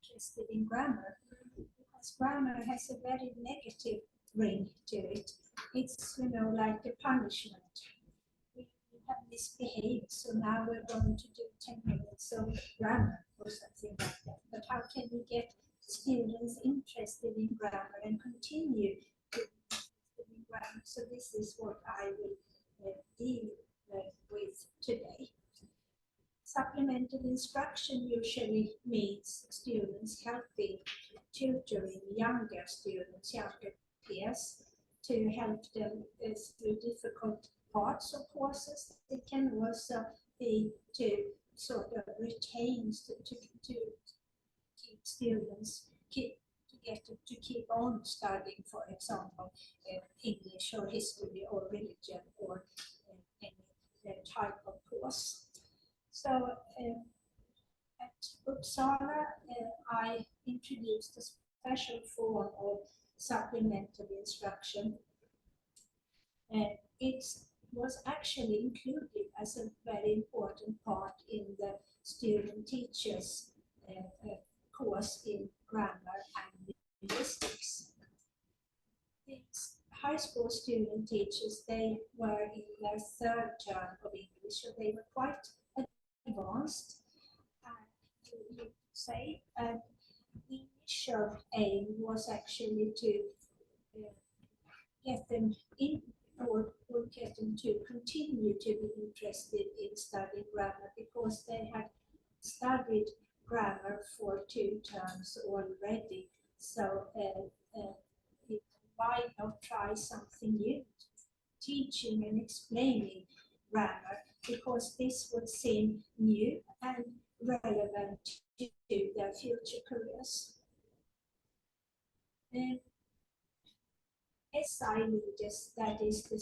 interested in grammar, because grammar has a very negative ring to it. It's, you know, like a punishment. We have misbehaved, so now we're going to do 10 minutes of grammar or something like that. But how can we get students interested in grammar and continue to be interested in grammar? So this is what I will deal with today. Supplemental instruction usually means students helping, tutoring younger students, younger peers, to help them through difficult parts of courses. It can also be to sort of retain, to keep students, to keep on studying, for example, English or history or religion or any type of course. So at Uppsala, I introduced a special form of supplemental instruction. It was actually included as a very important part in the student teachers course in grammar and linguistics. These high school student teachers, they were in their third term of English, so they were quite advanced, you could say. The initial aim was actually to get them in, or get them to continue to be interested in studying grammar, because they had studied grammar for 2 terms already. So why not try something new, teaching and explaining grammar, because this would seem new and relevant to their future careers. SI leaders, that is the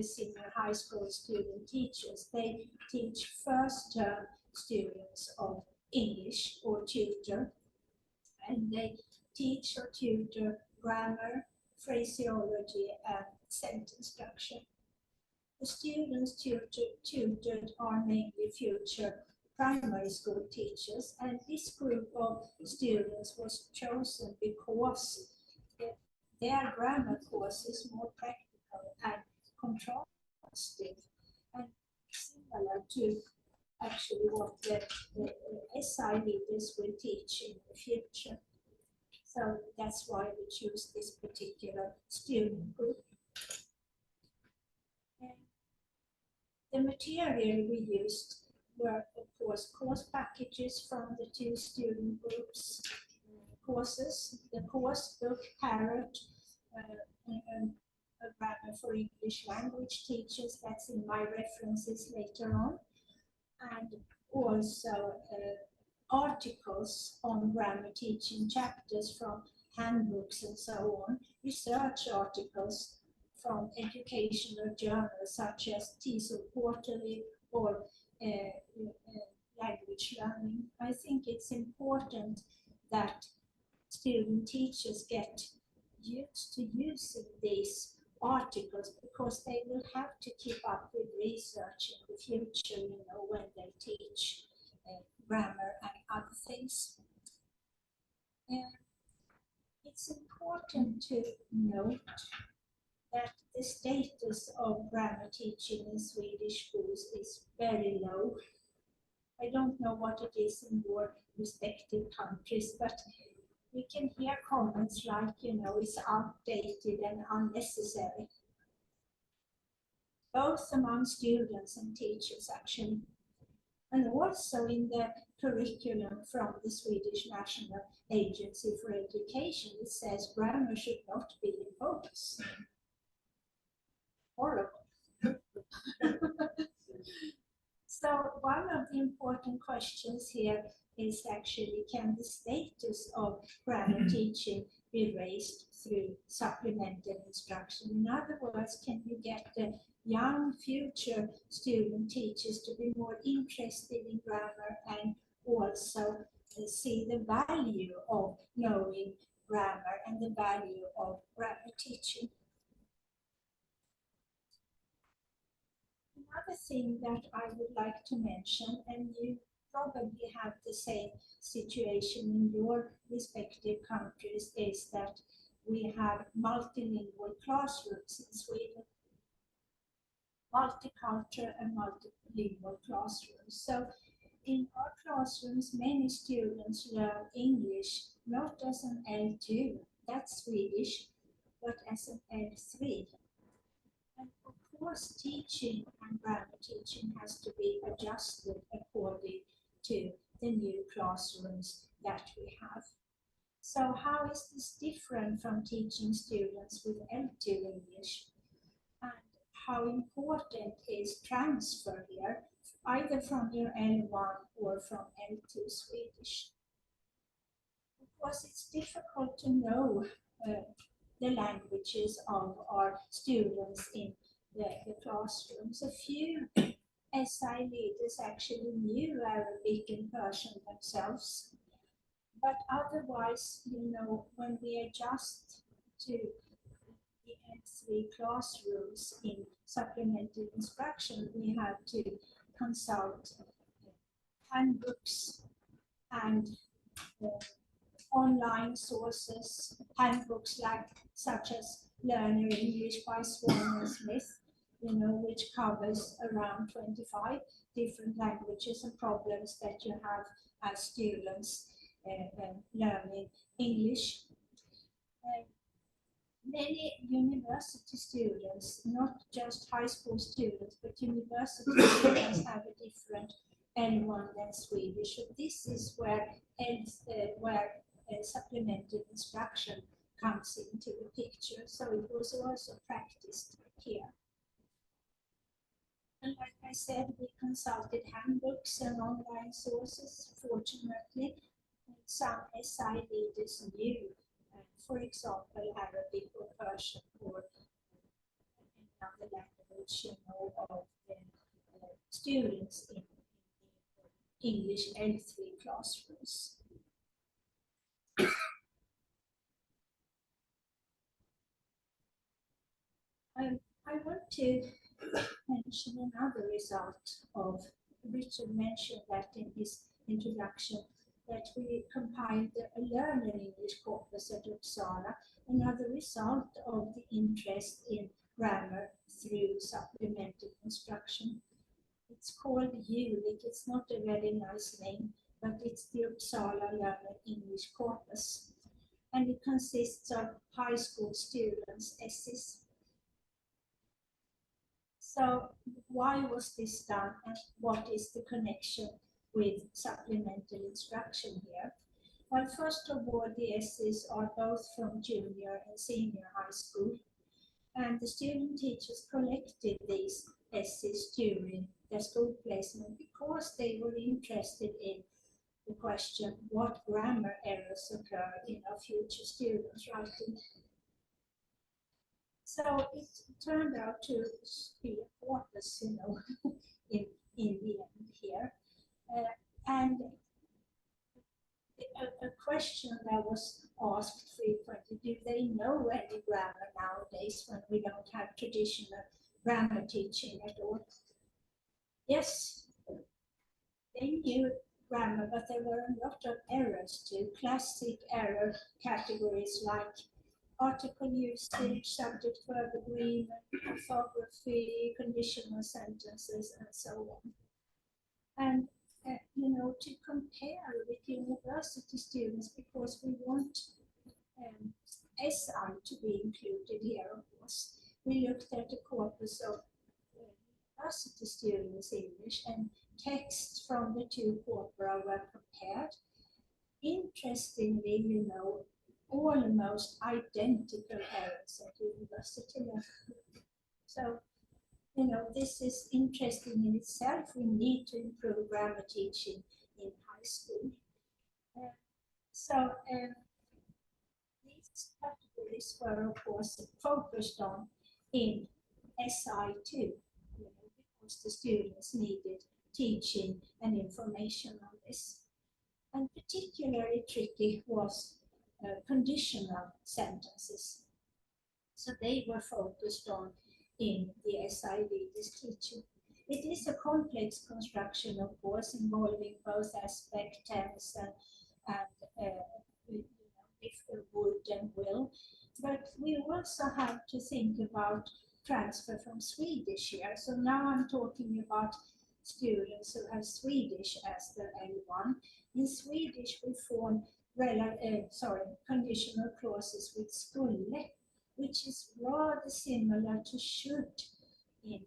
senior high school student teachers, they teach first term students of English or tutor, and they teach or tutor grammar, phraseology, and sentence structure. The students tutored are mainly future primary school teachers, and this group of students was chosen because their grammar course is more practical and contrastive, and similar to actually what the SI leaders will teach in the future. So that's why we choose this particular student group. The material we used were, of course, course packages from the 2 student groups' courses, the course book, Parrot, a grammar for English language teachers, that's in my references later on, and also articles on grammar teaching chapters from handbooks and so on, research articles from educational journals such as TESOL Quarterly or Language Learning. I think it's important that student teachers get used to using these articles, because they will have to keep up with research in the future, you know, when they teach grammar and other things. It's important to note that the status of grammar teaching in Swedish schools is very low. I don't know what it is in your respective countries, but we can hear comments like, you know, it's outdated and unnecessary, both among students and teachers, actually. And also in the curriculum from the Swedish National Agency for Education, it says grammar should not be in focus. Horrible. So one of the important questions here is actually, can the status of grammar teaching be raised through supplemental instruction? In other words, can you get the young future student teachers to be more interested in grammar and also see the value of knowing grammar and the value of grammar teaching? Another thing that I would like to mention, and you probably have the same situation in your respective countries, is that we have multilingual classrooms in Sweden, multicultural and multilingual classrooms. So in our classrooms, many students learn English not as an L2, that's Swedish, but as an L3. And of course, teaching and grammar teaching has to be adjusted according to the new classrooms that we have. So how is this different from teaching students with L2 English? And how important is transfer here, either from your L1 or from L2 Swedish? Of course, it's difficult to know the languages of our students in the classrooms. A few SI leaders actually knew Arabic and Persian themselves. But otherwise, when we adjust to the L3 classrooms in supplemental instruction, we have to consult handbooks and online sources, handbooks such as Learner English by Swan and Smith, which covers around 25 different languages and problems that you have as students learning English. Many university students, not just high school students, but university students have a different L1 than Swedish. So this is where supplemental instruction comes into the picture. So it was also practiced here. And like I said, we consulted handbooks and online sources. Fortunately, some SI leaders knew, for example, Arabic or Persian or another language, of the students in English L3 classrooms. I want to mention another result of, Richard mentioned that in his introduction, that we compiled a Learner English corpus at Uppsala, another result of the interest in grammar through supplemental instruction. It's called ULIC, it's not a very nice name, but it's the Uppsala Learner English corpus. And it consists of high school students, SIs. So why was this done, and what is the connection with supplemental instruction here? Well, first of all, the SIs are both from junior and senior high school, and the student teachers collected these SIs during their school placement because they were interested in the question, what grammar errors occur in our future students' writing? So it turned out to be a corpus, in the end here. And a question that was asked frequently, do they know any grammar nowadays when we don't have traditional grammar teaching at all? Yes, they knew grammar, but there were a lot of errors too. Classic error categories like article usage, subject-verb agreement, orthography, conditional sentences, and so on. And to compare with university students, because we want SI to be included here, of course, we looked at a corpus of university students' English, and texts from the two corpora were compared. Interestingly, almost identical errors at university level. So, this is interesting in itself. We need to improve grammar teaching in high school. These categories were, of course, focused on in SI2, because the students needed teaching and information on this. And particularly tricky was conditional sentences. So they were focused on in the SI leaders teaching. It is a complex construction, of course, involving both aspect, tense, and if would and will. But we also have to think about transfer from Swedish here. So now I'm talking about students who have Swedish as their L1. In Swedish, we form conditional clauses with skulle, which is rather similar to should in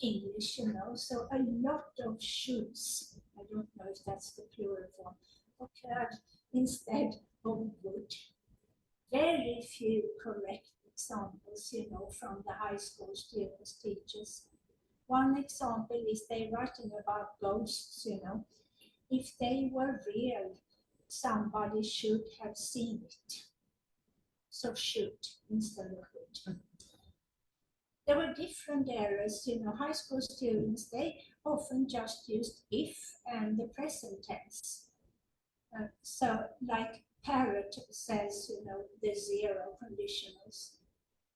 English, So a lot of shoulds, I don't know if that's the plural form, occurred instead of would. Very few correct examples, from the high school students, teachers. One example is they writing about ghosts, If they were real, somebody should have seen it. So should instead of would. There were different errors, high school students, they often just used if and the present tense. So like Parrot says, the zero conditionals.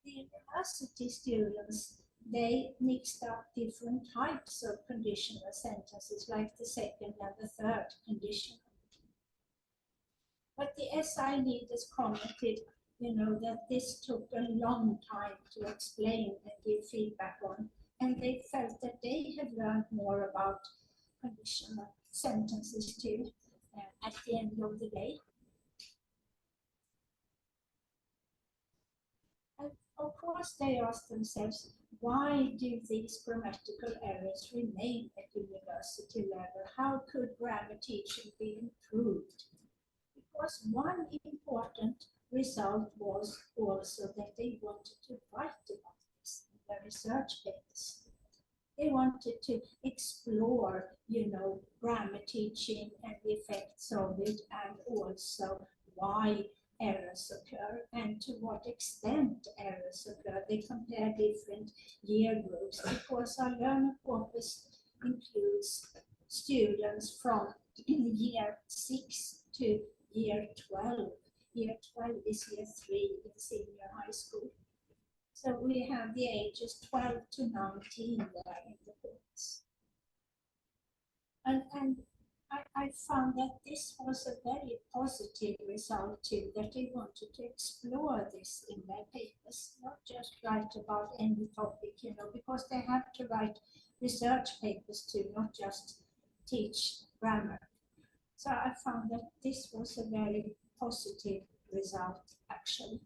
The university students, they mixed up different types of conditional sentences, like the second and the third conditional. But the SI leaders commented, that this took a long time to explain and give feedback on, and they felt that they had learned more about conditional sentences too at the end of the day. And of course, they asked themselves, why do these grammatical errors remain at university level? How could grammar teaching be improved? Because one important result was also that they wanted to write about this in their research papers. They wanted to explore, grammar teaching and the effects of it, and also why errors occur and to what extent errors occur. They compare different year groups because our learner corpus includes students from year 6 to year 12. Year 12 is year 3 in senior high school. So we have the ages 12 to 19 there in the books. And I found that this was a very positive result too, that they wanted to explore this in their papers, not just write about any topic, because they have to write research papers too, not just teach grammar. So I found that this was a very positive result, actually.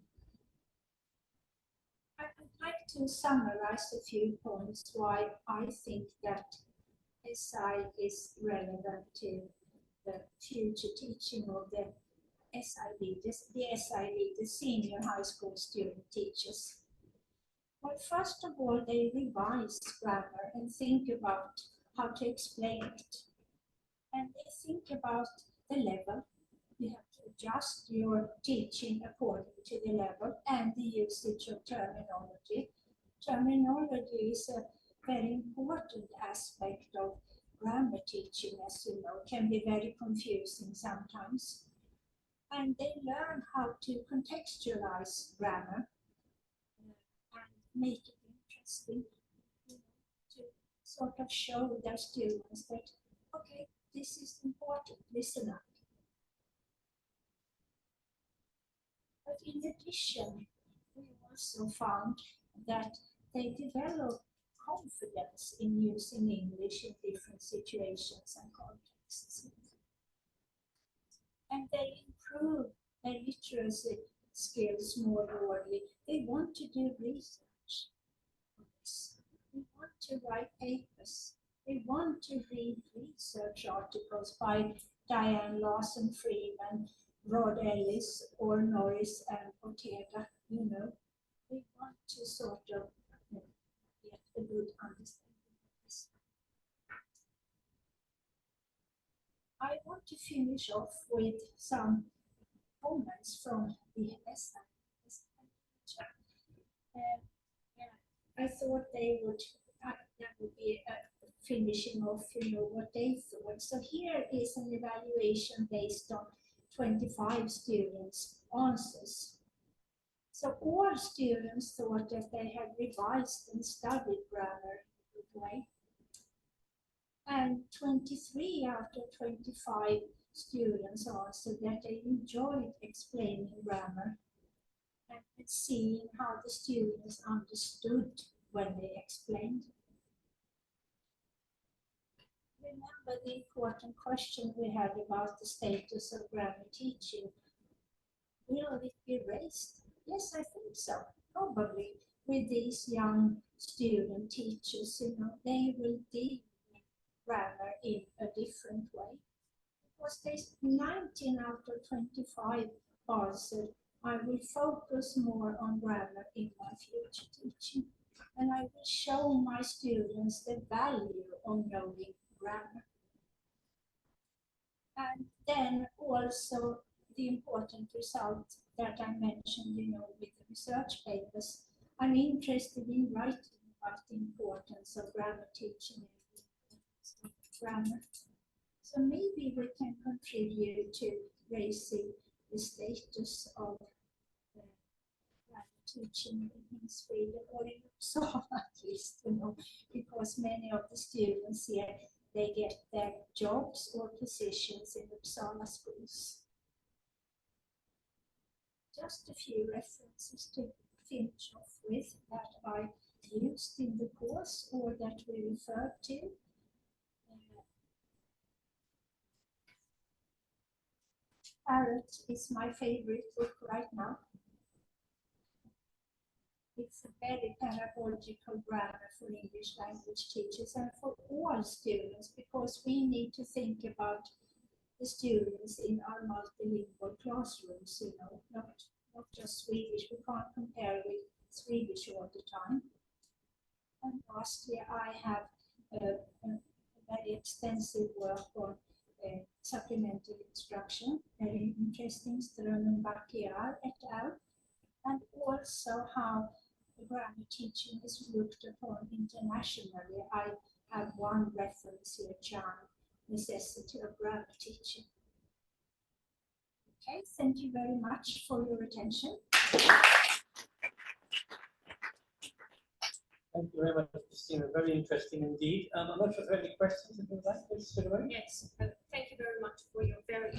I'd like to summarize a few points why I think that SI is relevant to the future teaching of the SI leaders, the senior high school student teachers. Well, first of all, they revise grammar and think about how to explain it. And they think about the level. You have to adjust your teaching according to the level and the usage of terminology. Terminology is a very important aspect of grammar teaching, as you know, can be very confusing sometimes. And they learn how to contextualize grammar and make it interesting, to sort of show their students that, okay, this is important, listen up. But in addition, we also found that they develop confidence in using English in different situations and contexts. And they improve their literacy skills more broadly. They want to do research. They want to write papers. They want to read research articles by Diane Lawson Freeman, Rod Ellis, or Norris and Ortega. They want to sort of get a good understanding of this. I want to finish off with some comments from the SI. I thought that would be a finishing off, what they thought. So here is an evaluation based on 25 students' answers. So all students thought that they had revised and studied grammar good way. And 23 out of 25 students answered that they enjoyed explaining grammar and seeing how the students understood when they explained. Remember the important question we had about the status of grammar teaching. Will it be raised? Yes, I think so. Probably with these young student teachers, they will deal with grammar in a different way. Because there's 19 out of 25 answered, I will focus more on grammar in my future teaching. And I will show my students the value of knowing grammar. And then also the important result that I mentioned, with the research papers. I'm interested in writing about the importance of grammar teaching and grammar. So maybe we can contribute to raising the status of grammar teaching in Sweden, or in Uppsala at least, because many of the students here, they get their jobs or positions in Uppsala schools. Just a few references to finish off with that I used in the course or that we referred to. Parrot is my favorite book right now. It's a very pedagogical grammar for English language teachers and for all students, because we need to think about the students in our multilingual classrooms, not just Swedish. We can't compare with Swedish all the time. And last year I have a very extensive work on supplemental instruction, very interesting, Ström and Bacchiar et al. And also how grammar teaching is looked upon internationally. I have one reference here, Chan, Necessity of Grammar Teaching. Okay, thank you very much for your attention. Thank you very much, Christina. Very interesting indeed. I'm not sure if there are any questions. Yes, thank you very much for your very